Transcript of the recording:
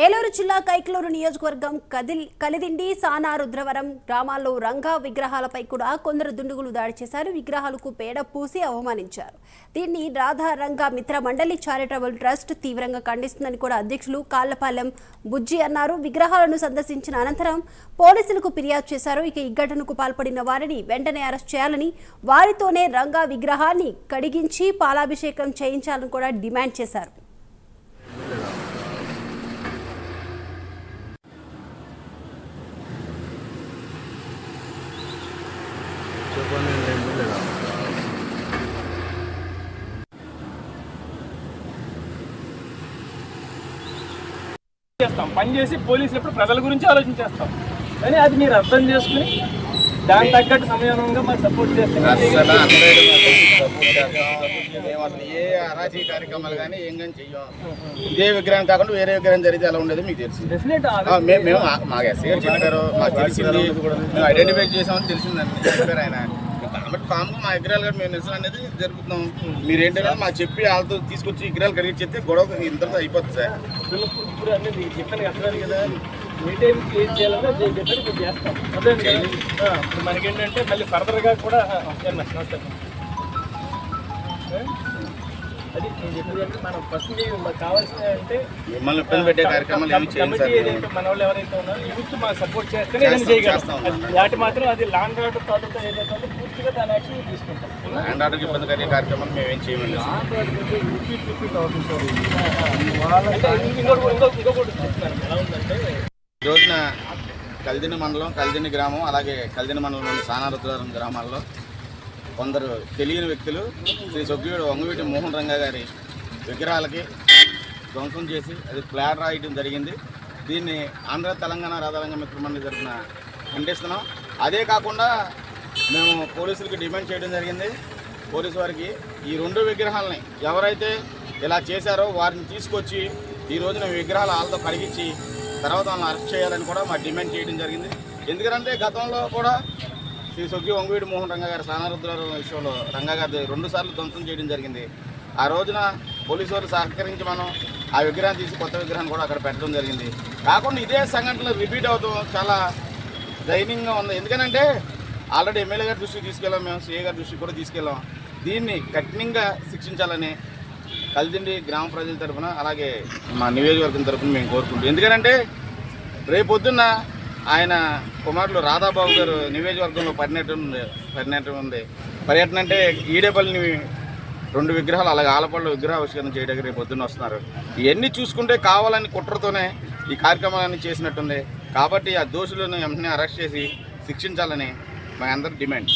ఏలూరు జిల్లా కైకలూరు నియోజకవర్గం కలిదిండి సానా రుద్రవరం గ్రామాల్లో రంగా విగ్రహాలపై కూడా కొందరు దుండగులు దాడి చేశారు. విగ్రహాలకు పేడ పూసి అవమానించారు. దీన్ని రాధా రంగా మిత్ర మండలి చారిటబుల్ ట్రస్ట్ తీవ్రంగా ఖండిస్తుందని కూడా అధ్యక్షులు కాళ్లపాలెం బుజ్జి అన్నారు. విగ్రహాలను సందర్శించిన అనంతరం పోలీసులకు ఫిర్యాదు చేశారు. ఇక ఈ ఘటనకు పాల్పడిన వారిని వెంటనే అరెస్ట్ చేయాలని, వారితోనే రంగా విగ్రహాన్ని కడిగించి పాలాభిషేకం చేయించాలని కూడా డిమాండ్ చేశారు. పని చేసి పోలీసులు ఎప్పుడు ప్రజల గురించి ఆలోచించేస్తాం, కానీ అది మీరు అర్థం చేసుకుని దాని తగ్గట్టు సమయంగా మాకు సపోర్ట్ చేస్తాం. ఏ అరాచీ కార్యక్రమాలు కానీ ఏం కానీ చెయ్యం. ఇదే విగ్రహం కాకుండా వేరే విగ్రహం జరిగితే ఎలా ఉండేది మీకు తెలుసు. మేము మాకు ఎస్ఐ గారు చెప్పారు, మాకు తెలిసింది, మేము ఐడెంటిఫై చేసామని తెలిసిందండి చెప్పారు ఆయన. కాబట్టి కామ్గా మా విగ్రహాలు కూడా మేము నిరసన అనేది జరుగుతున్నాం. మీరు ఏంటంటే మాకు చెప్పి వాళ్ళతో తీసుకొచ్చి విగ్రహాలు కడిగి చెప్తే గొడవ ఇంతతో అయిపోతుంది సార్. ఇప్పుడు అనేది చెప్పాను అర్థం కదా, ఏ టైంకి ఏం చేయాలన్నా చెప్పాను మేము చేస్తాం. అదే ఇప్పుడు మనకేంటంటే మళ్ళీ ఫర్దర్గా కూడా అది నేను చెప్పేది అంటే మనం ఫస్ట్ మాకు కావాల్సిన అంటే మిమ్మల్ని ఇబ్బంది పెట్టే కార్యక్రమాలు ఏమి చేయండి సార్. మన వాళ్ళు ఎవరైతే ఉన్నారో యూత్ మాకు సపోర్ట్ చేస్తేనే ఏదైనా చేయగలుగుతాం. వాటి మాత్రం అది లాండ్ ఆర్డర్ తాలూకా ఏదైతే పూర్తిగా దాని యాక్షన్ తీసుకుంటాం. ల్యాండ్ ఆర్డర్కి ఇబ్బంది కలిగే కార్యక్రమాలు మేమేం చేయమండి. ఈ రోజున కలిదిని మండలం, కలిదిని గ్రామం, అలాగే కలిదిని మండలంలోని సానారుద్రవరం గ్రామాల్లో కొందరు తెలియని వ్యక్తులు శ్రీ సొగ్గియుడు వంగవీటి మోహన్ రంగా గారి విగ్రహాలకి ధ్వంసం చేసి అది ఫ్లాట్ రాయడం జరిగింది. దీన్ని ఆంధ్ర తెలంగాణ రాధారంగ మిత్రమండలి తరఫున ఖండిస్తున్నాం. అదే కాకుండా మేము పోలీసులకి డిమాండ్ చేయడం జరిగింది. పోలీసు వారికి ఈ రెండు విగ్రహాలని ఎవరైతే ఇలా చేశారో వారిని తీసుకొచ్చి ఈ రోజున విగ్రహాలు వాళ్ళతో కడిగించి తర్వాత వాళ్ళని అరెస్ట్ చేయాలని కూడా మా డిమాండ్ చేయడం జరిగింది. ఎందుకంటే గతంలో కూడా శ్రీ సొగ్గి వంగవీటి మోహన్ రంగా గారి సానారుద్రవరం విషయంలో రంగా గారి 2 సార్లు ధ్వంసం చేయడం జరిగింది. ఆ రోజున పోలీసు వారు సహకరించి మనం ఆ విగ్రహాన్ని తీసి కొత్త విగ్రహాన్ని కూడా అక్కడ పెట్టడం జరిగింది. కాకుండా ఇదే సంఘటనలు రిపీట్ అవుతాం చాలా దయనీయంగా ఉంది. ఎందుకంటే ఆల్రెడీ ఎమ్మెల్యే గారి దృష్టికి తీసుకెళ్ళాం, మేము సీఏ గారి దృష్టికి కూడా తీసుకెళ్ళాం. దీన్ని కఠినంగా శిక్షించాలని కలిదిండి గ్రామ ప్రజల తరఫున అలాగే మా నియోజకవర్గం తరఫున మేము కోరుకుంటాం. ఎందుకంటే రేపొద్దున్న ఆయన కుమారులు రాధాబాబు గారు నియోజకవర్గంలో పర్యటన ఉంది. పర్యటన అంటే ఈడేపల్లిని 2 విగ్రహాలు అలాగే ఆలపల్లి విగ్రహావిష్కరణ చేయడానికి రేపు పొద్దున్న వస్తున్నారు. ఇవన్నీ చూసుకుంటే కావాలని కుట్రతోనే ఈ కార్యక్రమాలన్నీ చేసినట్టుంది. కాబట్టి ఆ దోషులను వెంటనే అరెస్ట్ చేసి శిక్షించాలని మా అందరి డిమాండ్.